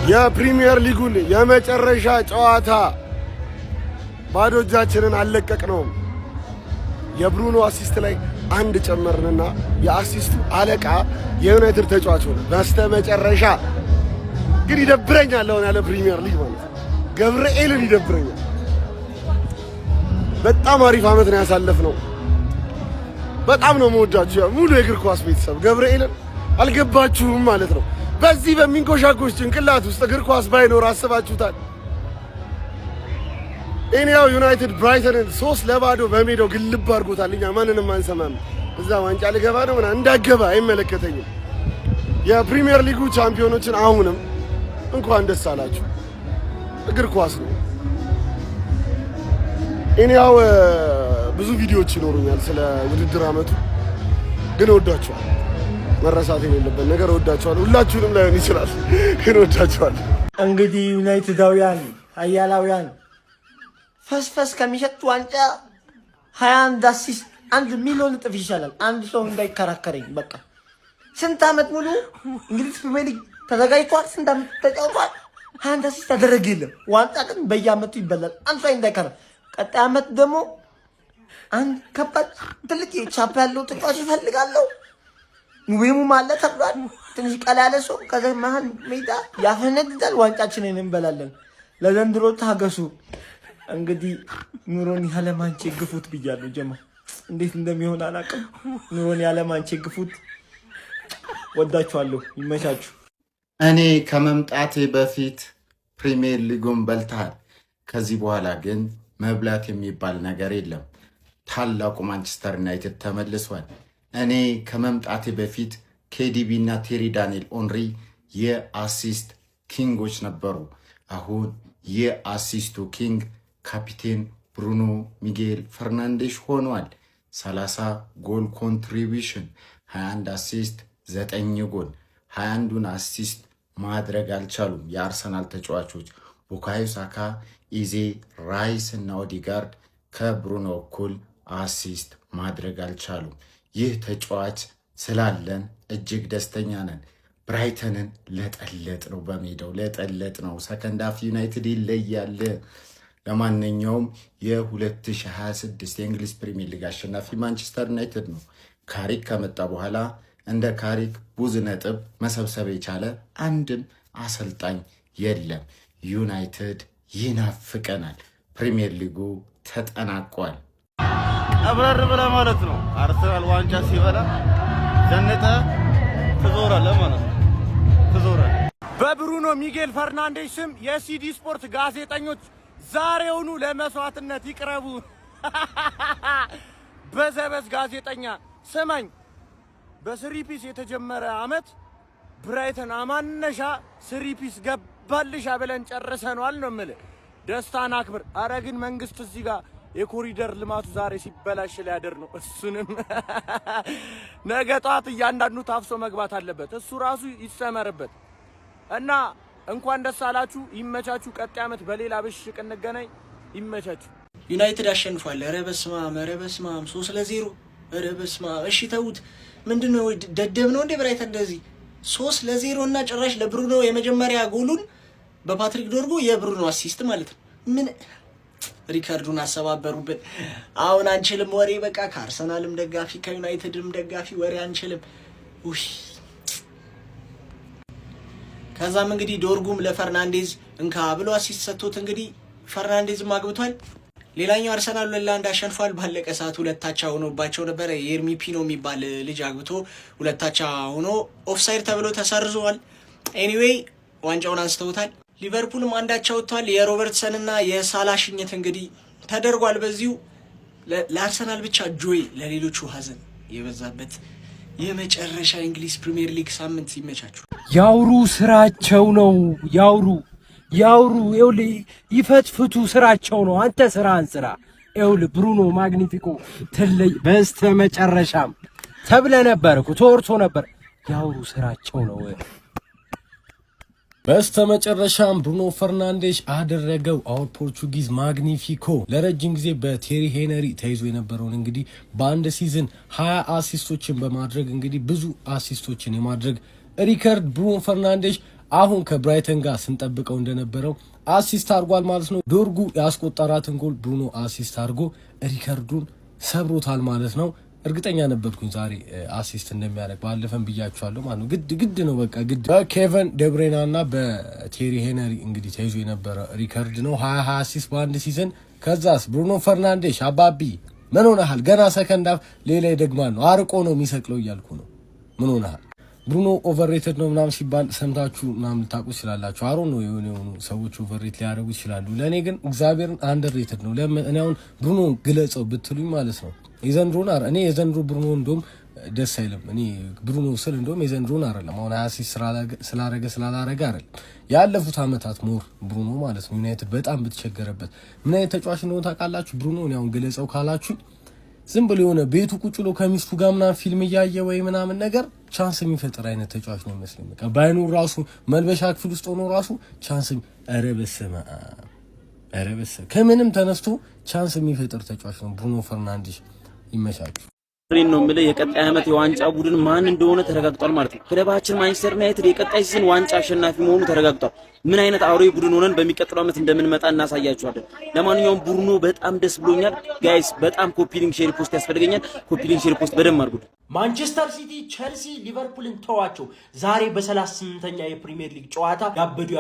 የፕሪሚየር ሊጉን የመጨረሻ ጨዋታ ባዶ እጃችንን አልለቀቅነውም። የብሩኖ አሲስት ላይ አንድ ጨመርንና የአሲስቱ አለቃ የዩናይትድ ተጫዋች ሆነ። በስተመጨረሻ ግን ይደብረኛል አሁን ያለ ፕሪሚየር ሊግ ማለት ገብርኤልን ይደብረኛል። በጣም አሪፍ አመት ነው ያሳለፍነው። በጣም ነው የምወዳችሁ ሙሉ የእግር ኳስ ቤተሰብ። ገብርኤልን አልገባችሁም ማለት ነው። በዚህ በሚንኮሻኮሽ ጭንቅላት ውስጥ እግር ኳስ ባይኖር አስባችሁታል? እኔው ዩናይትድ ብራይተንን 3-0 በሜዳው ግልብ አድርጎታል። እኛ ማንንም አንሰማም። እዛ ዋንጫ ልገባ ነው ምናምን እንዳገባ አይመለከተኝም። የፕሪሚየር ሊጉ ቻምፒዮኖችን አሁንም እንኳን ደስ አላችሁ። እግር ኳስ ነው። እኔው ብዙ ቪዲዮዎች ይኖሩኛል ስለ ውድድር አመቱ፣ ግን ወዳችኋል። መረሳት የሌለበት ነገር ወዳችኋል። ሁላችሁንም ላይሆን ይችላል፣ ግን ወዳችኋል። እንግዲህ ዩናይትዳውያን ኃያላውያን ፈስፈስ ከሚሸጥ ዋንጫ 21 አሲስት 1 ሚሊዮን እጥፍ ይሻላል። አንድ ሰው እንዳይከራከረኝ። በቃ ስንት አመት ሙሉ እንግሊዝ ፕሪሚየር ሊግ ተዘጋጅቷል። ስንት አመት ተጫውቷል። 21 አሲስት ያደረገ የለም። ዋንጫ ግን በየአመቱ ይበላል። አንድ ሰው እንዳይከራከር። ቀጣይ አመት ደግሞ አንድ ከባድ ትልቅ ቻፕ ያለው ተጫዋች ይፈልጋለሁ። ሙቤሙ ማለት ተብሏል። ትንሽ ቀላ ያለ ሰው ከዛ መሀል ሜዳ ያፈነግዳል። ዋንጫችንን እንበላለን። ለዘንድሮ ታገሱ። እንግዲህ ኑሮን ያለማንቼ ግፉት ብያለሁ። ጀማ እንዴት እንደሚሆን አላውቅም። ኑሮን ያለማንቼ ግፉት። ወዳችኋለሁ። ይመቻችሁ። እኔ ከመምጣቴ በፊት ፕሪሚየር ሊጉን በልተሃል። ከዚህ በኋላ ግን መብላት የሚባል ነገር የለም። ታላቁ ማንቸስተር ዩናይትድ ተመልሷል። እኔ ከመምጣቴ በፊት ኬዲቢ እና ቴሪ ዳንኤል ኦንሪ የአሲስት ኪንጎች ነበሩ። አሁን የአሲስቱ ኪንግ ካፒቴን ብሩኖ ሚጌል ፈርናንዴሽ ሆኗል። 30 ጎል ኮንትሪቢሽን፣ 21 አሲስት፣ 9 ጎል። 21ዱን አሲስት ማድረግ አልቻሉም የአርሰናል ተጫዋቾች ቡካዮ ሳካ፣ ኢዜ፣ ራይስ እና ኦዲጋርድ ከብሩኖ እኩል አሲስት ማድረግ አልቻሉም። ይህ ተጫዋች ስላለን እጅግ ደስተኛ ነን። ብራይተንን ለጠለጥ ነው፣ በሜዳው ለጠለጥ ነው። ሰከንድ ሃፍ ዩናይትድ ይለያል። ለማንኛውም የ2026 የእንግሊዝ ፕሪሚየር ሊግ አሸናፊ ማንቸስተር ዩናይትድ ነው። ካሪክ ከመጣ በኋላ እንደ ካሪክ ብዙ ነጥብ መሰብሰብ የቻለ አንድም አሰልጣኝ የለም። ዩናይትድ ይናፍቀናል። ፕሪሚየር ሊጉ ተጠናቋል። አብረር ብለ ማለት ነው። አርሰናል ዋንጫ ሲበላ ዘንጠ ትዞራለህ ማለት ነው። ትዞራለህ። በብሩኖ ሚጌል ፈርናንዴሽ ስም የሲዲ ስፖርት ጋዜጠኞች ዛሬውኑ ለመስዋዕትነት ይቅረቡ። በዘበዝ ጋዜጠኛ ስማኝ፣ በስሪፒስ የተጀመረ አመት ብራይተን አማነሻ ስሪፒስ ገባልሻ ብለን ጨርሰናል ነው የምልህ። ደስታን አክብር። አረ ግን መንግስት እዚህ ጋር የኮሪደር ልማቱ ዛሬ ሲበላሽ ሊያደር ነው። እሱንም ነገ ጧት እያንዳንዱ ታፍሶ መግባት አለበት። እሱ ራሱ ይሰመርበት እና እንኳን ደስ አላችሁ። ይመቻችሁ። ቀጣይ አመት በሌላ ብሽቅ እንገናኝ። ይመቻችሁ። ዩናይትድ አሸንፏል። ኧረ በስመ አብ፣ ኧረ በስመ አብ 3-0። ኧረ በስመ አብ። እሺ ተውት። ምንድነው ደደብ ነው እንዴ ብራይተን? እንደዚህ 3-0 እና ጭራሽ ለብሩኖ የመጀመሪያ ጎሉን በፓትሪክ ዶርጉ የብሩኖ አሲስት ማለት ነው። ምን ሪካርዱን አሰባበሩበት። አሁን አንችልም ወሬ በቃ። ከአርሰናልም ደጋፊ ከዩናይትድም ደጋፊ ወሬ አንችልም። ውይ ከዛም እንግዲህ ዶርጉም ለፈርናንዴዝ እንካ ብሎ አሲስት ሰጥቶት እንግዲህ ፈርናንዴዝም አግብቷል። ሌላኛው አርሰናል ለላንድ አሸንፏል። ባለቀ ሰዓት ሁለታቻ ሆኖባቸው ነበር። የኤርሚ ፒኖ የሚባል ልጅ አግብቶ ሁለታቻ ሆኖ ኦፍሳይድ ተብሎ ተሰርዟል። ኤኒዌይ ዋንጫውን አንስተውታል። ሊቨርፑልም አንዳቻ ወጥቷል። የሮበርትሰን እና የሳላ ሽኝት እንግዲህ ተደርጓል። በዚሁ ለአርሰናል ብቻ ጆይ ለሌሎቹ ሀዘን የበዛበት የመጨረሻ እንግሊዝ ፕሪሚየር ሊግ ሳምንት ይመቻችሁ። ያውሩ ስራቸው ነው። ያውሩ ይኸውልህ፣ ይፈትፍቱ ስራቸው ነው። አንተ ስራህን ስራ። ይኸውልህ ብሩኖ ማግኒፊኮ ትለይ በስተመጨረሻም ተብለ ነበር እኮ ተወርቶ ነበር። ያውሩ ስራቸው ነው። በስተመጨረሻም ብሩኖ ፈርናንዴሽ አደረገው። አውር ፖርቹጊዝ ማግኒፊኮ ለረጅም ጊዜ በቴሪ ሄነሪ ተይዞ የነበረውን እንግዲህ በአንድ ሲዝን 20 አሲስቶችን በማድረግ እንግዲህ ብዙ አሲስቶችን የማድረግ ሪከርድ ብሩኖ ፈርናንዴሽ አሁን ከብራይተን ጋር ስንጠብቀው እንደነበረው አሲስት አድርጓል ማለት ነው። ዶርጉ ያስቆጠራትን ጎል ብሩኖ አሲስት አድርጎ ሪከርዱን ሰብሮታል ማለት ነው። እርግጠኛ ነበርኩኝ ዛሬ አሲስት እንደሚያደርግ ባለፈን ብያችኋለሁ ማለት ነው። ግድ ነው በቃ ግድ። በኬቨን ደብሬና እና በቴሪ ሄነሪ እንግዲህ ተይዞ የነበረ ሪከርድ ነው 20 አሲስት በአንድ ሲዝን። ከዛስ ብሩኖ ፈርናንዴሽ አባቢ ምን ሆነሃል? ገና ሰከንድ አፍ ሌላ ይደግማል ነው አርቆ ነው የሚሰቅለው እያልኩ ነው። ምን ሆነሃል? ብሩኖ ኦቨርሬትድ ነው ምናምን ሲባል ሰምታችሁ ምናምን ልታውቁ ትችላላችሁ። አሮ ነው የሆኑ ሰዎች ኦቨርሬት ሊያደርጉ ይችላሉ። ለእኔ ግን እግዚአብሔርን አንደርሬትድ ነው። ለምን እኔ አሁን ብሩኖ ግለጸው ብትሉኝ ማለት ነው የዘንድሮን እኔ የዘንድሮ ብሩኖ እንደውም ደስ አይልም። እኔ ብሩኖ ስል እንደውም የዘንድሮን አይደለም አሁን አሲስት ስላላረገ አይደለም ያለፉት አመታት ሞር ብሩኖ ማለት ነው ዩናይትድ በጣም ብትቸገረበት ምን አይነት ተጫዋች እንደሆነ ታውቃላችሁ? ብሩኖ እኔ አሁን ግለጸው ካላችሁ ዝም ብሎ የሆነ ቤቱ ቁጭ ብሎ ከሚስቱ ጋር ምናምን ፊልም እያየ ወይ ምናምን ነገር ቻንስ የሚፈጥር አይነት ተጫዋች ነው የሚመስለኝ። በቃ ባይኖር ራሱ መልበሻ ክፍል ውስጥ ሆኖ ራሱ ቻንስ ኧረ በስመ ከምንም ተነስቶ ቻንስ የሚፈጥር ተጫዋች ነው ብሩኖ ፈርናንዴሽ። ይመቻችሁ። ፍሬን ነው የምልህ የቀጣይ ዓመት የዋንጫ ቡድን ማን እንደሆነ ተረጋግጧል ማለት ነው። ክለባችን ማንቸስተር ዩናይትድ የቀጣይ ሲዝን ዋንጫ አሸናፊ መሆኑ ተረጋግጧል። ምን አይነት አውሬ ቡድን ሆነን በሚቀጥለው ዓመት እንደምንመጣ እናሳያችኋለን። ለማንኛውም ብሩኖ በጣም ደስ ብሎኛል ጋይስ። በጣም ኮፒ ሊንክ ሼር ፖስት ያስፈልገኛል። ኮፒ ሊንክ ሼር ፖስት በደንብ አድርጉት። ማንቸስተር ሲቲ፣ ቸልሲ፣ ሊቨርፑልን ተዋቸው። ዛሬ በ38ኛ የፕሪሚየር ሊግ ጨዋታ ያበዱ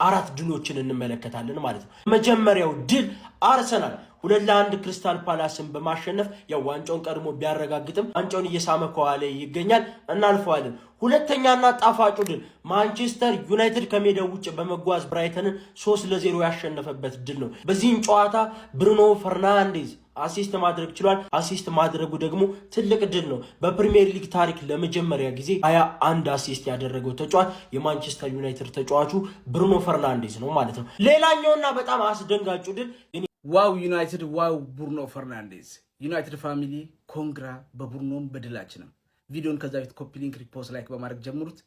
4 ድሎችን እንመለከታለን ማለት ነው። መጀመሪያው ድል አርሰናል 2-1 ክሪስታል ፓላስን በማሸነፍ ያው ዋንጫውን ቀድሞ ቢያረጋግጥም ዋንጫውን እየሳመ ከዋለ ይገኛል። እናልፈዋለን። ሁለተኛና ጣፋጩ ድል ማንቸስተር ዩናይትድ ከሜዳው ውጭ በመጓዝ ብራይተንን 3-0 ያሸነፈበት ድል ነው። በዚህም ጨዋታ ብሩኖ ፈርናንዴዝ አሲስት ማድረግ ችሏል። አሲስት ማድረጉ ደግሞ ትልቅ ድል ነው። በፕሪሚየር ሊግ ታሪክ ለመጀመሪያ ጊዜ 21 አሲስት ያደረገው ተጫዋች የማንቸስተር ዩናይትድ ተጫዋቹ ብሩኖ ፈርናንዴዝ ነው ማለት ነው። ሌላኛውና በጣም አስደንጋጩ ድል ዋው ዩናይትድ፣ ዋው ብሩኖ ፈርናንዴዝ። ዩናይትድ ፋሚሊ ኮንግራ በቡርኖም በድላችንም። ቪዲዮን ከዛ በፊት ኮፒ ሊንክ፣ ሪፖስት፣ ላይክ በማድረግ ጀምሩት።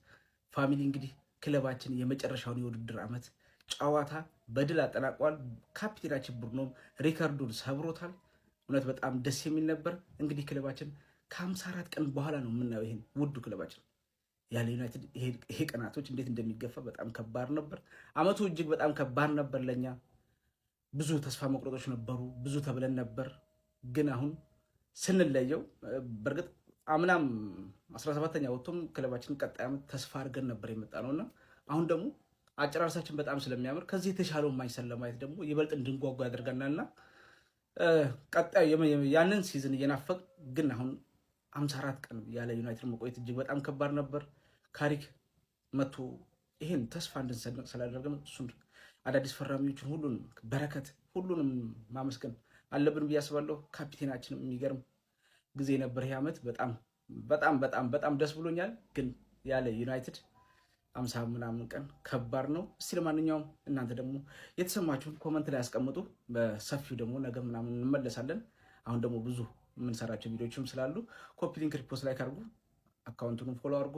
ፋሚሊ እንግዲህ ክለባችን የመጨረሻውን የውድድር ዓመት ጨዋታ በድል አጠናቋል። ካፒቴናችን ብሩኖም ሪከርዱን ሰብሮታል። እውነት በጣም ደስ የሚል ነበር። እንግዲህ ክለባችን ከ54 ቀን በኋላ ነው የምናየው ይሄን ውዱ ክለባችን ያለ ዩናይትድ። ይሄ ቀናቶች እንዴት እንደሚገፋ በጣም ከባድ ነበር። አመቱ እጅግ በጣም ከባድ ነበር ለኛ። ብዙ ተስፋ መቁረጦች ነበሩ፣ ብዙ ተብለን ነበር። ግን አሁን ስንለየው በእርግጥ አምናም 17ኛ ወጥቶም ክለባችን ቀጣይ ዓመት ተስፋ አድርገን ነበር የመጣ ነውና አሁን ደግሞ አጨራረሳችን በጣም ስለሚያምር ከዚህ የተሻለው ማንቸስተር ለማየት ደግሞ ይበልጥ እንድንጓጓ ያደርገናልና ቀጣይ ያንን ሲዝን እየናፈቅ ግን አሁን 54 ቀን ያለ ዩናይትድ መቆየት እጅግ በጣም ከባድ ነበር። ካሪክ መጥቶ ይሄን ተስፋ እንድንሰንቅ ስላደረገን እሱን አዳዲስ ፈራሚዎችን ሁሉንም በረከት ሁሉንም ማመስገን አለብን ብዬ አስባለሁ። ካፒቴናችንም የሚገርም ጊዜ ነበር ይሄ ዓመት። በጣም ደስ ብሎኛል። ግን ያለ ዩናይትድ 50 ምናምን ቀን ከባድ ነው። እስቲ ለማንኛውም እናንተ ደግሞ የተሰማችሁን ኮመንት ላይ ያስቀምጡ። በሰፊው ደግሞ ነገ ምናምን እንመለሳለን። አሁን ደግሞ ብዙ የምንሰራቸው ቪዲዮዎችም ስላሉ ኮፒ ሊንክ፣ ሪፖስት፣ ላይክ አድርጉ። አካውንቱንም ፎሎ አድርጉ።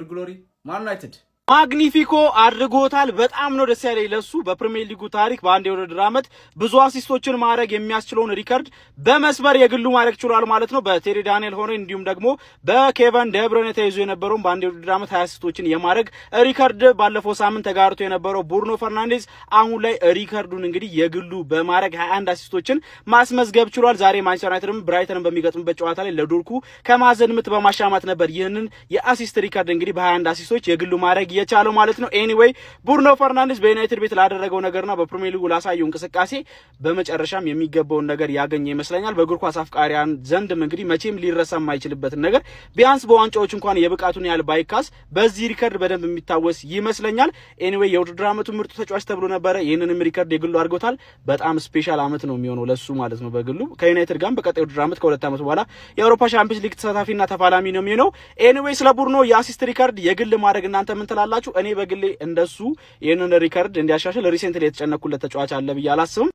ግሎሪ ማን ዩናይትድ ማግኒፊኮ አድርጎታል። በጣም ነው ደስ ያለኝ ለሱ። በፕሪሚየር ሊጉ ታሪክ በአንድ የውድድር ዓመት ብዙ አሲስቶችን ማድረግ የሚያስችለውን ሪከርድ በመስበር የግሉ ማድረግ ችሏል ማለት ነው። በቴሪ ዳንኤል ሆነ እንዲሁም ደግሞ በኬቨን ደብረነ ተይዞ የነበረውን በአንድ የውድድር ዓመት 20 አሲስቶችን የማድረግ ሪከርድ ባለፈው ሳምንት ተጋርቶ የነበረው ብሩኖ ፈርናንዴዝ አሁን ላይ ሪከርዱን እንግዲህ የግሉ በማድረግ 21 አሲስቶችን ማስመዝገብ ችሏል። ዛሬ ማንቸስተር ዩናይትድም ብራይተንን በሚገጥምበት ጨዋታ ላይ ለዶርኩ ከማዘን ምት በማሻማት ነበር ይህንን የአሲስት ሪከርድ እንግዲህ በ21 አሲስቶች የግሉ ማድረግ የቻለው ማለት ነው። ኤኒዌይ ብሩኖ ፈርናንዴዝ በዩናይትድ ቤት ላደረገው ነገርና በፕሪሚየር ሊጉ ላሳየው እንቅስቃሴ በመጨረሻም የሚገባውን ነገር ያገኘ ይመስለኛል። በእግር ኳስ አፍቃሪያን ዘንድም እንግዲህ መቼም ሊረሳ የማይችልበትን ነገር ቢያንስ በዋንጫዎች እንኳን የብቃቱን ያህል ባይካስ በዚህ ሪከርድ በደንብ የሚታወስ ይመስለኛል። ኤኒዌይ የውድድር ዓመቱ ምርጡ ተጫዋች ተብሎ ነበረ። ይህንንም ሪከርድ የግሉ አድርጎታል። በጣም ስፔሻል ዓመት ነው የሚሆነው ለሱ ማለት ነው። በግሉ ከዩናይትድ ጋር በቀጣይ ውድድር ዓመት ከ2 ዓመት በኋላ የአውሮፓ ቻምፒየንስ ሊግ ተሳታፊና ተፋላሚ ነው የሚሆነው። ኤኒዌይ ስለ ብሩኖ የአሲስት ሪከርድ የግል ማድረግ እናንተ ምን ትላላችሁ? እኔ በግሌ እንደሱ ይሄንን ሪከርድ እንዲያሻሽል ሪሴንትሊ የተጨነኩለት ተጫዋች አለ ብዬ አላስብም።